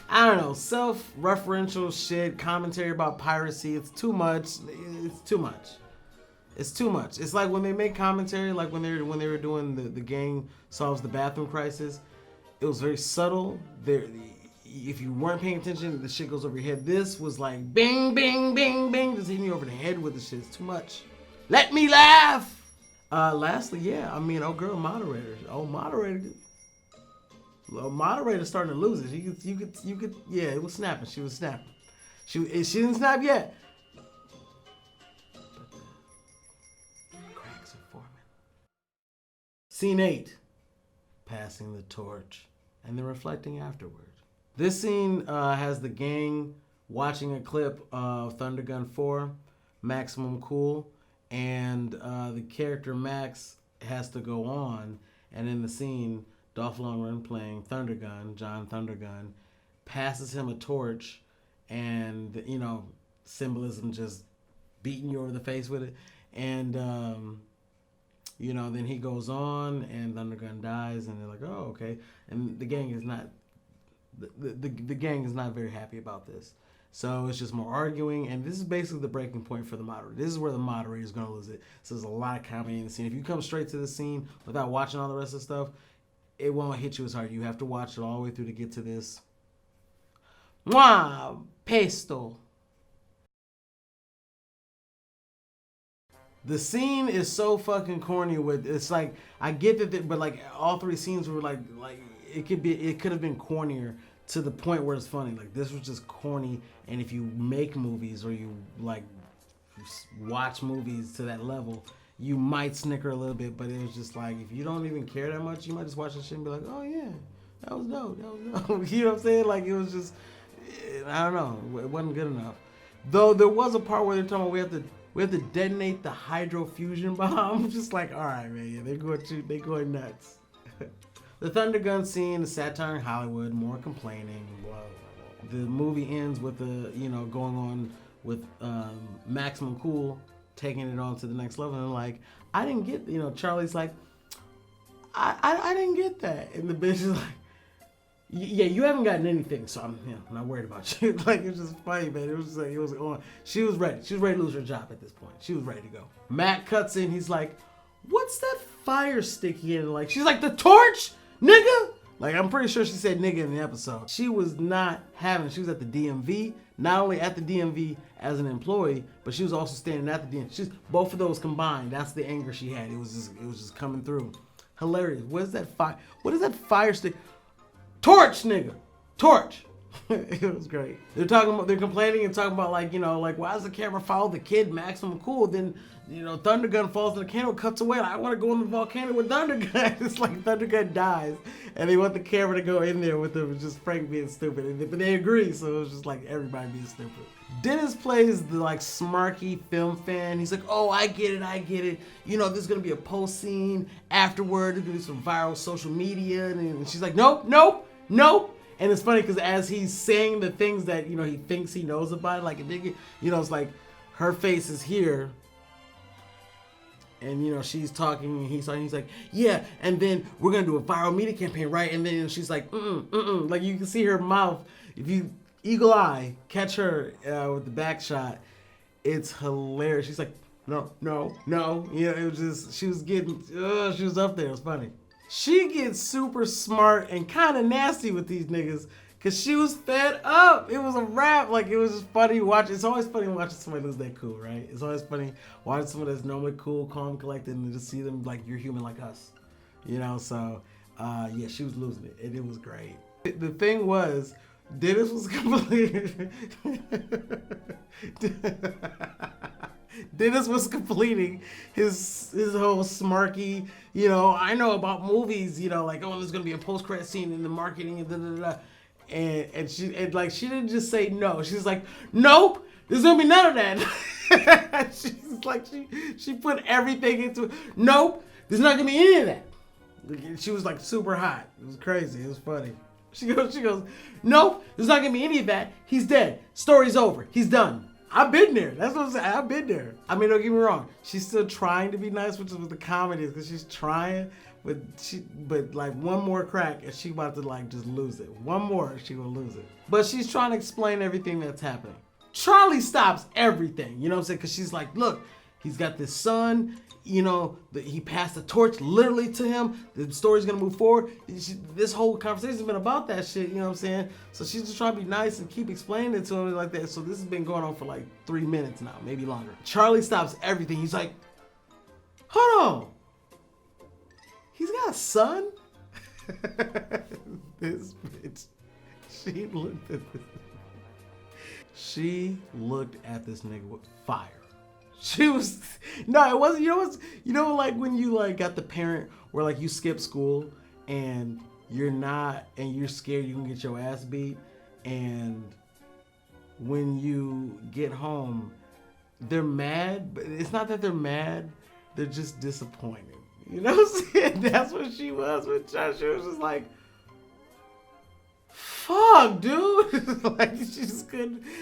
I don't know, self-referential shit, commentary about piracy, it's too much. It's too much. It's too much. It's like when they make commentary, like when they were doing the gang solves the bathroom crisis, it was very subtle. If you weren't paying attention, the shit goes over your head. This was like bing, bing, bing, bing, just hitting you over the head with the shit. It's too much. Let me laugh! Lastly, yeah, I mean, oh girl, moderator. Oh, moderator's starting to lose it. You could, yeah, it was snapping. She was snapping. She didn't snap yet. But the cracks are forming. Scene 8, passing the torch, and then reflecting afterward. This scene has the gang watching a clip of Thundergun 4, Maximum Cool, and the character Max has to go on, and in the scene, Dolph Lundgren playing Thundergun, John Thundergun, passes him a torch, and you know, symbolism, just beating you over the face with it, and you know, then he goes on, and Thundergun dies, and they're like, oh, okay, and the gang is not, the gang is not very happy about this. So it's just more arguing, and this is basically the breaking point for the moderator. This is where the moderator is going to lose it. So there's a lot of comedy in the scene. If you come straight to the scene without watching all the rest of the stuff, it won't hit you as hard. You have to watch it all the way through to get to this. Mwah! Pesto. The scene is so fucking corny with, it's like, I get that, but like all three scenes were like it could have been cornier to the point where it's funny. Like this was just corny, and if you make movies or you like watch movies to that level, you might snicker a little bit, but it was just like, if you don't even care that much, you might just watch this shit and be like, oh yeah, that was dope, you know what I'm saying? Like it was just, I don't know, it wasn't good enough. Though there was a part where they're talking about we have to detonate the hydrofusion bomb. I'm just like, all right, man, yeah, they're going nuts. The Thundergun scene, the satire in Hollywood, more complaining, blah, blah, blah. The movie ends with the, you know, going on with Maximum Cool taking it on to the next level, and like, I didn't get, you know, Charlie's like, I didn't get that, and the bitch is like, yeah, you haven't gotten anything, so I'm, you know, not worried about you. Like, it's just funny, man. It was just like, it was on. She was ready to lose her job at this point. She was ready to go. Matt cuts in, he's like, what's that fire sticky in? Like, she's like, the torch, nigga. Like, I'm pretty sure she said nigga in the episode. She was not having it. She was at the DMV, not only at the DMV as an employee, but she was also standing at the DMV. Both of those combined, that's the anger she had. It was just coming through. Hilarious. What is that fire stick? Torch, nigga. Torch. It was great. They're complaining and talking about, like, you know, like, why does the camera follow the kid Maximum Cool? Then, you know, Thundergun falls in the camera, cuts away. Like, I want to go in the volcano with Thundergun. It's like Thundergun dies, and they want the camera to go in there with them. It's just Frank being stupid. But they agree, so it was just like everybody being stupid. Dennis plays the, like, smarky film fan. He's like, oh, I get it. You know, there's going to be a post scene afterward. There's going to be some viral social media. And she's like, nope. And it's funny because as he's saying the things that, you know, he thinks he knows about it, like a nigga, you know, it's like her face is here. And, you know, she's talking and he's like, yeah, and then we're going to do a viral media campaign, right? And then she's like, like you can see her mouth. If you eagle eye, catch her with the back shot, it's hilarious. She's like, no. You know, it was just, she was up there. It was funny. She gets super smart and kind of nasty with these niggas because she was fed up. It was a wrap. Like, it was just funny watching. It's always funny watching somebody lose that cool, right? It's always funny watching someone that's normally cool, calm, collected, and just see them like, you're human like us. You know, so, yeah, she was losing it, and it was great. The thing was, Dennis was completely... Dennis was completing his whole smarky, you know, I know about movies, you know, like, oh, there's gonna be a post-credit scene in the marketing and and she didn't just say no. She's like, nope, there's gonna be none of that. She's like, she put everything into it. Nope, there's not gonna be any of that. She was like super hot. It was crazy. It was funny. She goes, nope, there's not gonna be any of that. He's dead. Story's over. He's done. I've been there. That's what I'm saying. I've been there. I mean, don't get me wrong. She's still trying to be nice, which is what the comedy is, because she's trying, but like one more crack and she about to like just lose it. One more, she will lose it. But she's trying to explain everything that's happening. Charlie stops everything, you know what I'm saying? Because she's like, look, he's got this son, you know, he passed the torch literally to him. The story's gonna move forward. This whole conversation's been about that shit, you know what I'm saying? So she's just trying to be nice and keep explaining it to him like that. So this has been going on for like 3 minutes now, maybe longer. Charlie stops everything. He's like, hold on. He's got a son? This bitch, she looked at this nigga with fire. She was, no, it wasn't, you know, like when you like got the parent where like you skip school and you're scared you can get your ass beat, and when you get home, they're mad, but it's not that they're mad, they're just disappointed. You know what I'm saying? That's what she was with Josh. She was just like, fuck, dude. Like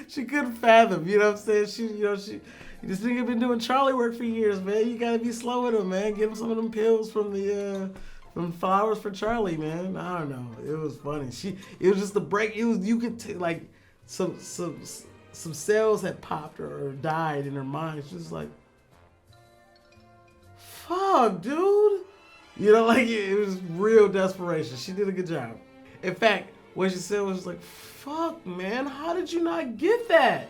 she couldn't fathom, you know what I'm saying? This nigga been doing Charlie work for years, man. You gotta be slow with him, man. Give him some of them pills from from Flowers for Charlie, man. I don't know. It was funny. It was just the break. You could like some cells had popped or died in her mind. She's just like, fuck, dude. You know, like it was real desperation. She did a good job. In fact, what she said was like, fuck, man, how did you not get that?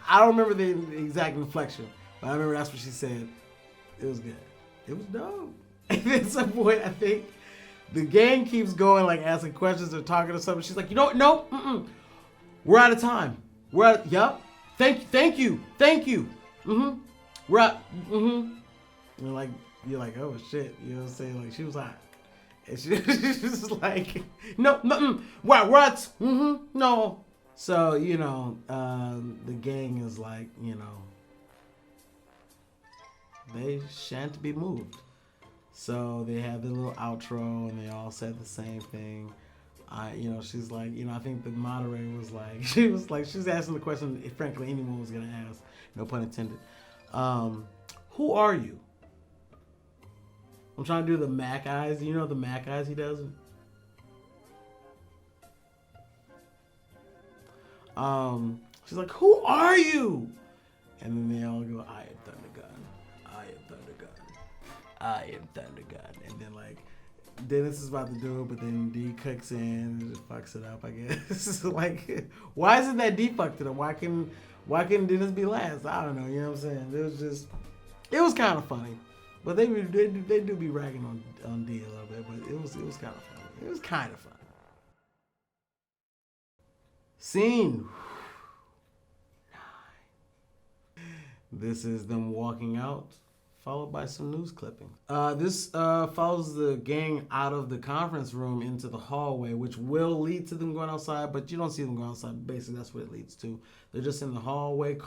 I don't remember the exact inflection, but I remember that's what she said. It was good. It was dope. And at some point, I think the gang keeps going, like asking questions or talking or something. She's like, you know what? No, we're out of time. Yup. Thank you. We're out. You're like, oh shit. You know what I'm saying? Like she was hot. And she's just like, no, what? No. So, you know, the gang is like, you know, they shan't be moved. So they had the little outro and they all said the same thing. She's like, I think the moderator was like, she was asking the question, frankly, anyone was going to ask, no pun intended. Who are you? I'm trying to do the Mac eyes. You know the Mac eyes he does? She's like, who are you? And then they all go, I am Thundergun. I am Thundergun. I am Thundergun. And then like, Dennis is about to do it, but then D kicks in and just fucks it up, I guess. Like, why isn't that D fucked it up? Why couldn't Dennis be last? I don't know, you know what I'm saying? It was kind of funny. But they do be ragging on D a little bit, but it was kind of funny. It was kind of funny. Scene 9. This is them walking out, followed by some news clippings. This follows the gang out of the conference room into the hallway, which will lead to them going outside, but you don't see them go outside. Basically, that's what it leads to. They're just in the hallway not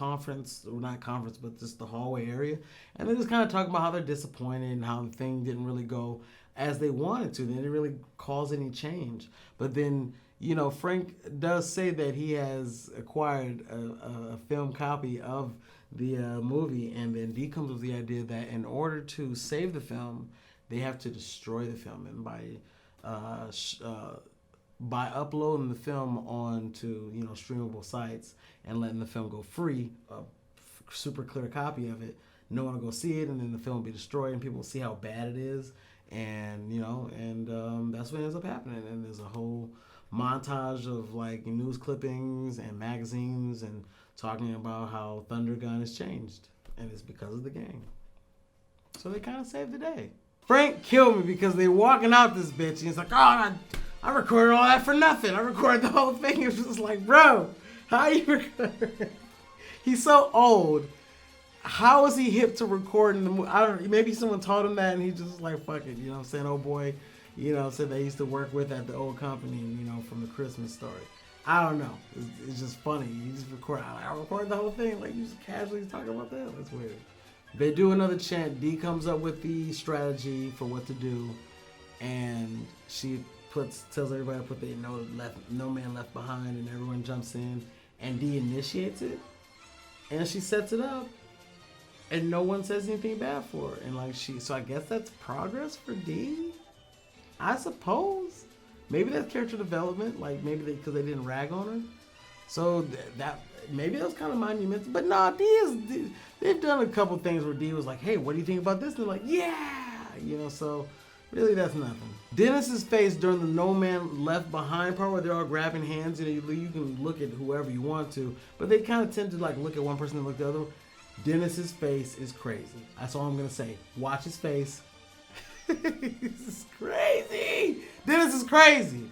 conference, but just the hallway area. And they're just kind of talking about how they're disappointed and how the thing didn't really go as they wanted to. They didn't really cause any change. But then, Frank does say that he has acquired a film copy of the movie, and then D comes with the idea that in order to save the film, they have to destroy the film, and by uploading the film onto streamable sites and letting the film go free, a super clear copy of it, no one will go see it, and then the film will be destroyed, and people will see how bad it is, and that's what ends up happening. And there's a whole montage of like news clippings and magazines and talking about how Thundergun has changed, and it's because of the gang. So they kind of saved the day. Frank killed me because they walking out this bitch, and he's like, oh, I recorded all that for nothing. I recorded the whole thing. It was just like, bro, how you record? He's so old. How is he hip to recording the movie? I don't know. Maybe someone taught him that, and he just like, fuck it. You know what I'm saying? Oh boy, said they used to work with at the old company, from the Christmas Story. I don't know. It's just funny. You just record. I recorded the whole thing. Like, you just casually talking about that. That's weird. They do another chant. D comes up with the strategy for what to do, and she tells everybody to put the no man left behind, and everyone jumps in, and D initiates it. and she sets it up, and no one says anything bad for her. And like so I guess that's progress for Dee, I suppose. Maybe that's character development, like maybe because they didn't rag on her. So that maybe that was kind of monumental. But nah, they've done a couple things where Dee was like, hey, what do you think about this? And they're like, yeah, you know, so really that's nothing. Dennis's face during the No Man Left Behind part where they're all grabbing hands, you know, you can look at whoever you want to, but they kind of tend to like look at one person and look at the other one. Dennis's face is crazy. That's all I'm gonna say. Watch his face. This is crazy. Dennis is crazy.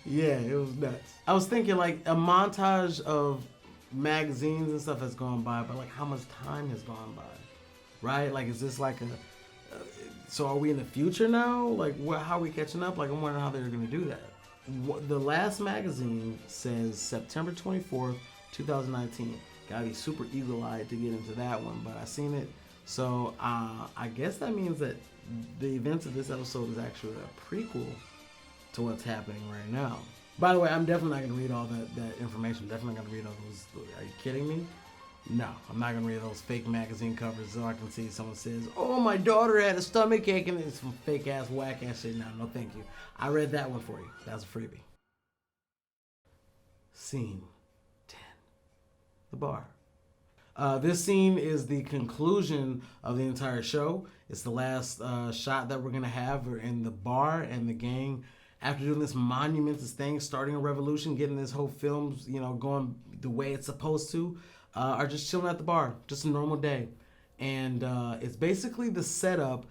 Yeah, it was nuts. I was thinking like a montage of magazines and stuff has gone by, but like how much time has gone by, right? Like, is this like so are we in the future now? Like, how are we catching up? Like, I'm wondering how they're gonna do that. The last magazine says September 24th, 2019. Gotta be super eagle-eyed to get into that one, but I seen it. So I guess that means that the events of this episode is actually a prequel to what's happening right now. By the way, I'm definitely not going to read all that information. Definitely not going to read all those. Are you kidding me? No, I'm not going to read those fake magazine covers so I can see someone says, oh, my daughter had a stomach ache, and it's some fake-ass, whack-ass shit. No, thank you. I read that one for you. That's a freebie. Scene 10. The bar. This scene is the conclusion of the entire show. It's the last shot that we're going to have in the bar, and the gang, after doing this monumentous thing, starting a revolution, getting this whole film, you know, going the way it's supposed to, are just chilling at the bar. Just a normal day. And it's basically the setup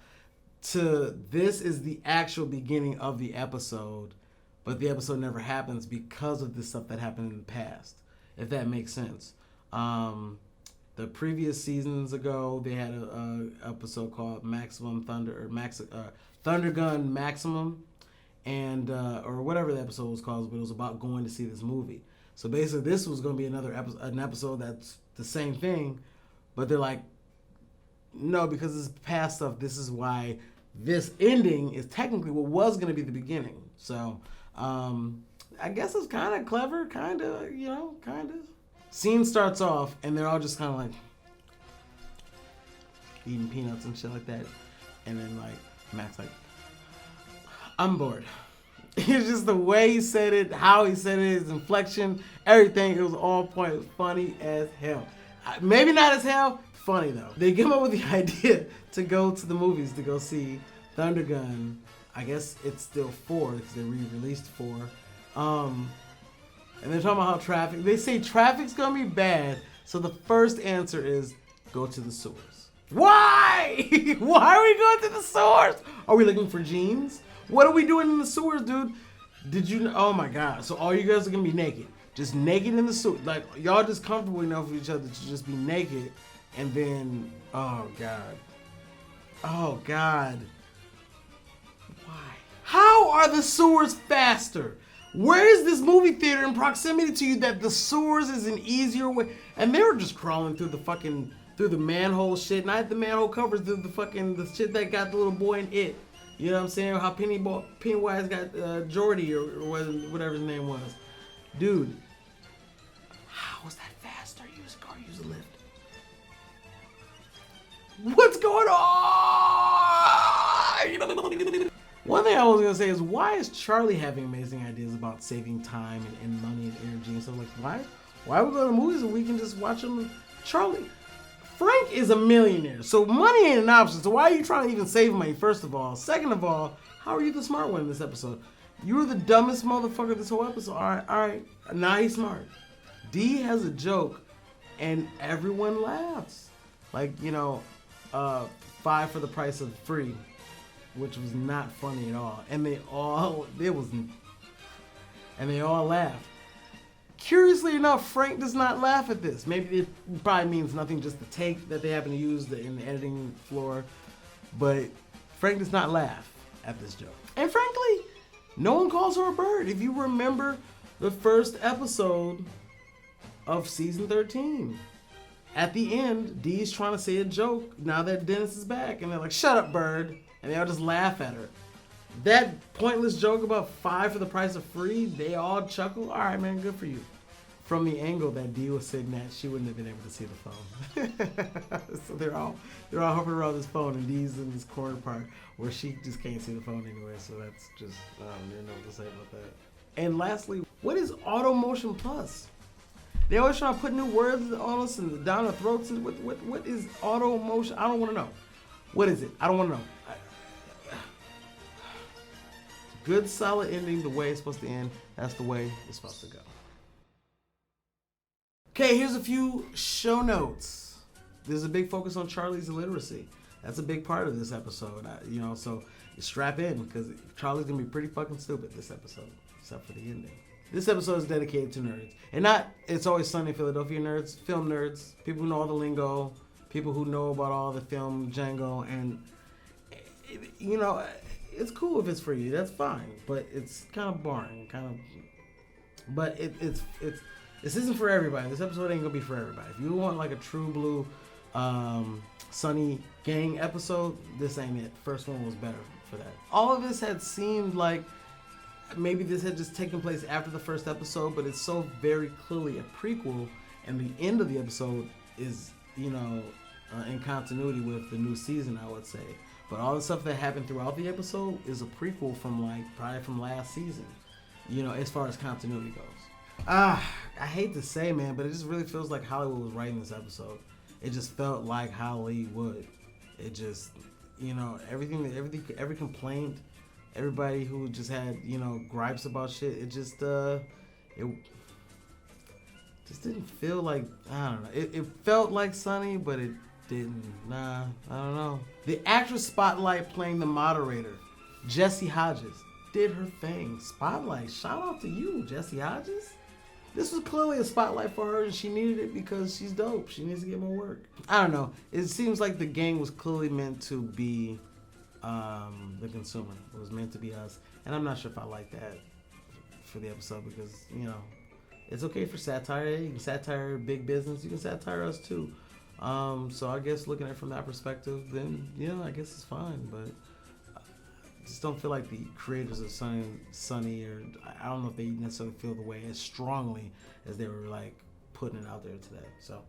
to this is the actual beginning of the episode, but the episode never happens because of this stuff that happened in the past, if that makes sense. The previous seasons ago, they had a episode called Thundergun Maximum, and or whatever the episode was called, but it was about going to see this movie. So basically, this was going to be an episode that's the same thing, but they're like, no, because it's past stuff. This is why this ending is technically what was going to be the beginning. So I guess it's kind of clever, kind of. Scene starts off, and they're all just kind of like eating peanuts and shit like that. And then, like, Matt's like, I'm bored. It's just the way he said it, how he said it, his inflection, everything. It was all point. It was funny as hell. Maybe not as hell, funny though. They came up with the idea to go to the movies to go see Thundergun. I guess it's still 4 because they re-released 4. And they're talking about how they say traffic's gonna be bad, so the first answer is go to the sewers. Why? Why are we going to the sewers? Are we looking for jeans? What are we doing in the sewers, dude? Oh my God. So all you guys are gonna be naked. Just naked in the sewer. Like, y'all just comfortable enough with each other to just be naked, and then, oh God. Oh God. Why? How are the sewers faster? Where is this movie theater in proximity to you that the sewers is an easier way? And they were just crawling through the manhole shit, not the manhole covers, the shit that got the little boy in It. You know what I'm saying? How Pennywise got Jordy or whatever his name was. Dude, how is that faster? Use a car, use a lift. What's going on? One thing I was gonna say is, why is Charlie having amazing ideas about saving time and money and energy and stuff? Like, why we go to movies and we can just watch them? Frank is a millionaire, so money ain't an option. So why are you trying to even save money, first of all? Second of all, how are you the smart one in this episode? You were the dumbest motherfucker this whole episode. All right. Now he's smart. Dee has a joke, and everyone laughs. Like, 5 for the price of free, which was not funny at all. And they all laughed. Curiously enough, Frank does not laugh at this. Maybe it probably means nothing, just the take that they happen to use in the editing floor. But Frank does not laugh at this joke. And frankly, no one calls her a bird. If you remember the first episode of season 13, at the end, Dee's trying to say a joke now that Dennis is back. And they're like, shut up, bird. And they all just laugh at her. That pointless joke about 5 for the price of free, they all chuckle. All right, man, good for you. from the angle that Dee was sitting at, she wouldn't have been able to see the phone. So they're all hovering around this phone, and Dee's in this corner part where she just can't see the phone anyway. So that's just, I don't know what to say about that. And lastly, what is Auto Motion Plus? They always try to put new words on us and down our throats. What is Auto Motion? I don't want to know. What is it? I don't want to know. Good, solid ending the way it's supposed to end. That's the way it's supposed to go. Okay, here's a few show notes. There's a big focus on Charlie's illiteracy. That's a big part of this episode. So strap in, because Charlie's gonna be pretty fucking stupid this episode, except for the ending. This episode is dedicated to nerds, and not It's Always Sunny in Philadelphia nerds, film nerds, people who know all the lingo, people who know about all the film Django, and it's cool if it's for you. That's fine, but it's kind of boring, But this isn't for everybody. This episode ain't gonna be for everybody. If you want like a true blue, Sunny gang episode, this ain't it. First one was better for that. All of this had seemed like maybe this had just taken place after the first episode, but it's so very clearly a prequel, and the end of the episode is, in continuity with the new season, I would say. But all the stuff that happened throughout the episode is a prequel from probably from last season, as far as continuity goes. I hate to say, man, but it just really feels like Hollywood was writing this episode. It just felt like Hollywood. It just, every complaint, everybody who just had, gripes about shit, it just didn't feel like, I don't know. It felt like Sunny, but it didn't. Nah, I don't know. The actress Spotlight playing the moderator, Jessie Hodges, did her thing. Spotlight, shout out to you, Jessie Hodges. This was clearly a spotlight for her, and she needed it because she's dope. She needs to get more work. I don't know. It seems like the gang was clearly meant to be the consumer. It was meant to be us. And I'm not sure if I like that for the episode because, it's okay for satire. You can satire big business. You can satire us too. So I guess looking at it from that perspective, then, I guess it's fine. But I just don't feel like the creators of Sunny, or I don't know if they necessarily feel the way as strongly as they were putting it out there today. So,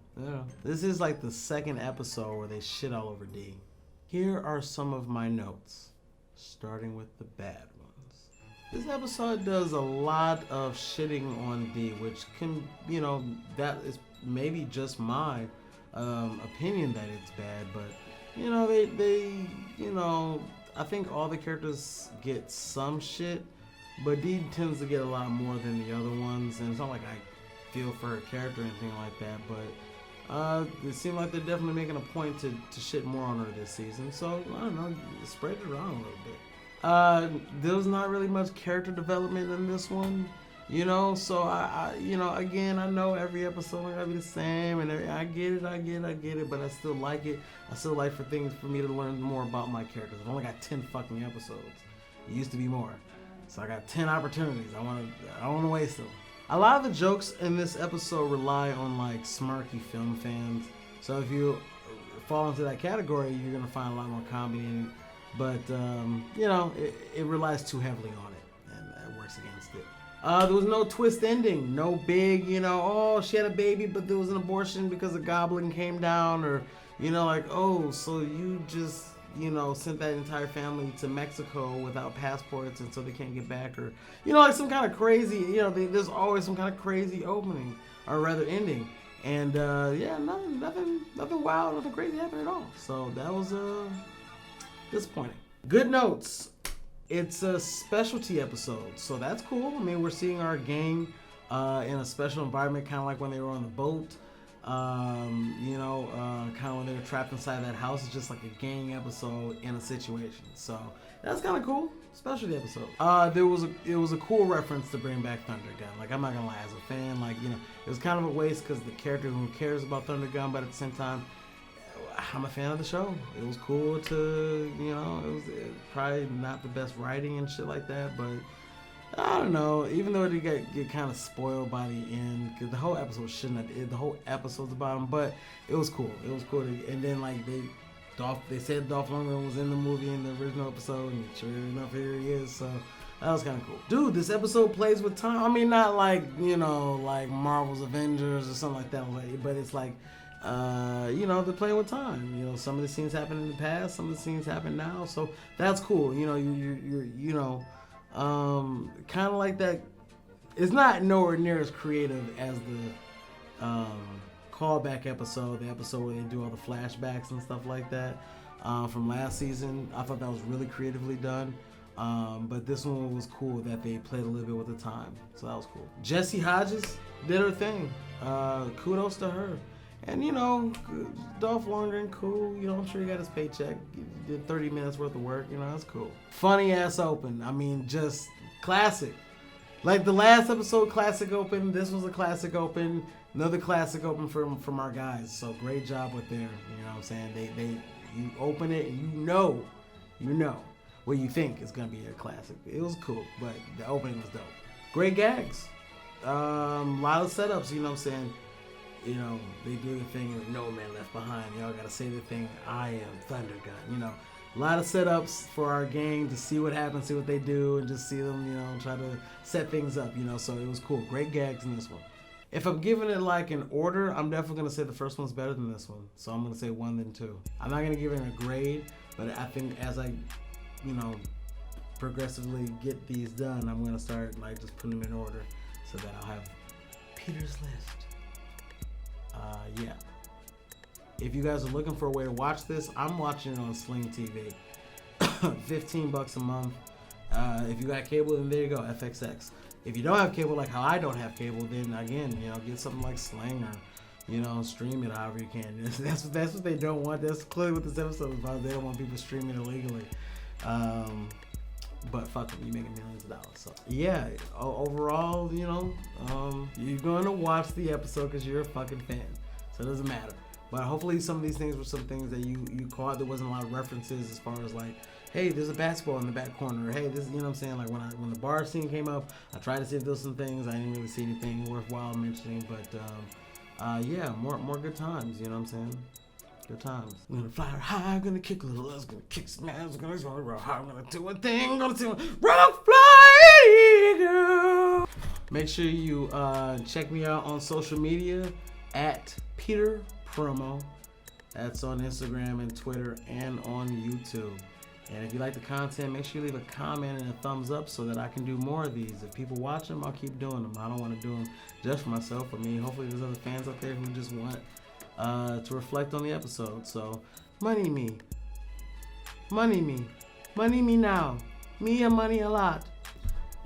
this is like the second episode where they shit all over Dee. Here are some of my notes, starting with the bad ones. This episode does a lot of shitting on Dee, which can, that is maybe just my opinion that it's bad, but, they I think all the characters get some shit, but Dee tends to get a lot more than the other ones, and it's not like I feel for her character or anything like that, but it seemed like they're definitely making a point to shit more on her this season, so I don't know, spread it around a little bit. There was not really much character development in this one, so I again, I know every episode ain't gonna be the same, and I get it, but I still like it. I still like for me to learn more about my characters. I've only got 10 fucking episodes. It used to be more. So I got 10 opportunities. I don't want to waste them. A lot of the jokes in this episode rely on smirky film fans. So if you fall into that category, you're gonna find a lot more comedy in it. But it relies too heavily on it, and that works against it. There was no twist ending, no big, she had a baby, but there was an abortion because a goblin came down, or, so you just, sent that entire family to Mexico without passports, and so they can't get back, or, some kind of crazy, there's always some kind of crazy opening, or rather ending, and, nothing wild, nothing crazy happened at all, so that was, disappointing. Good notes. It's a specialty episode, so that's cool. I mean, we're seeing our gang in a special environment, kind of like when they were on the boat. Kind of when they were trapped inside that house. It's just like a gang episode in a situation. So that's kind of cool. Specialty episode. It was a cool reference to bring back Thundergun. I'm not gonna lie, as a fan, it was kind of a waste because the character who cares about Thundergun, but at the same time, I'm a fan of the show. It was cool to, it was probably not the best writing and shit like that, but I don't know. Even though it get kind of spoiled by the end, because the whole episode the whole episode's about him, but it was cool. It was cool. And then they said Dolph Lundgren was in the movie in the original episode, and sure enough, here he is. So That was kind of cool. Dude, this episode plays with time. I mean, not like, you know, like Marvel's Avengers or something like that, but it's like, you know, they're playing with time. You know, some of the scenes happen in the past, some of the scenes happen now, so that's cool. You know, you know, kind of like that. It's not nowhere near as creative as the callback episode, the episode where they do all the flashbacks and stuff like that from last season. I thought that was really creatively done. But this one was cool that they played a little bit with the time. So that was cool. Jessie Hodges did her thing. Kudos to her. And, you know, Dolph Lundgren, cool. You know, I'm sure he got his paycheck. He did 30 minutes worth of work. You know, that's cool. Funny ass open. I mean, just classic. Like the last episode, classic open. This was a classic open. Another classic open from our guys. So great job with their, you know what I'm saying? You open it and you know. What you think is gonna be a classic. It was cool, but the opening was dope. Great gags. A lot of setups, you know what I'm saying? You know, they do the thing with No Man Left Behind. Y'all gotta say the thing, I am Thundergun. You know, a lot of setups for our gang to see what happens, see what they do, and just see them, you know, try to set things up, you know, so it was cool. Great gags in this one. If I'm giving it like an order, I'm definitely gonna say the first one's better than this one. So I'm gonna say 1 then 2. I'm not gonna give it a grade, but I think as I, you know, progressively get these done, I'm gonna start like just putting them in order so that I'll have Peter's list. Yeah. If you guys are looking for a way to watch this, I'm watching it on Sling TV. $15 a month. If you got cable, then there you go, FXX. If you don't have cable, like how I don't have cable, then again, you know, get something like Sling or, you know, stream it however you can. That's what they don't want. That's clearly what this episode is about. They don't want people streaming illegally. But fuck them, you making millions of dollars. So yeah, overall, you know, you're going to watch the episode because you're a fucking fan. So it doesn't matter. But hopefully some of these things were some things that you caught. There wasn't a lot of references as far as like, hey, there's a basketball in the back corner. Or, hey, this, you know what I'm saying? Like when the bar scene came up, I tried to see if there was some things. I didn't really see anything worthwhile mentioning. But yeah, more good times. You know what I'm saying? Good times. I'm gonna fly high, I'm gonna kick a little ass, gonna kick some ass, I'm gonna roll high, I'm gonna do a thing, I'm gonna do a rock fly eagle. Make sure you check me out on social media at PeterPromo. That's on Instagram and Twitter and on YouTube. And if you like the content, make sure you leave a comment and a thumbs up so that I can do more of these. If people watch them, I'll keep doing them. I don't want to do them just for myself. I mean, hopefully there's other fans out there who just want to reflect on the episode. So, money me now. Me and money a lot.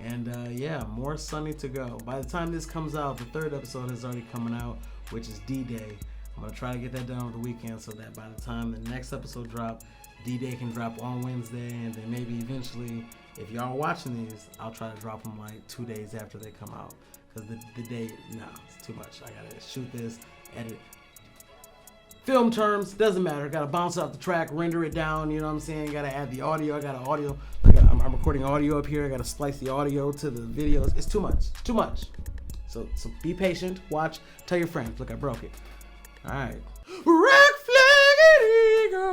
And yeah, more Sunny to go. By the time this comes out, the 3rd episode is already coming out, which is D-Day. I'm gonna try to get that done over the weekend so that by the time the next episode drops, D-Day can drop on Wednesday, and then maybe eventually, if y'all are watching these, I'll try to drop them like 2 days after they come out. Because the day, nah, it's too much. I gotta shoot this, edit. Film terms, doesn't matter. Gotta bounce out the track, render it down, you know what I'm saying? Gotta add the audio. I got an audio, I'm recording audio up here. I gotta splice the audio to the videos. It's too much. It's too much. So be patient, watch, tell your friends. Look, I broke it. All right. Rock flag eagle.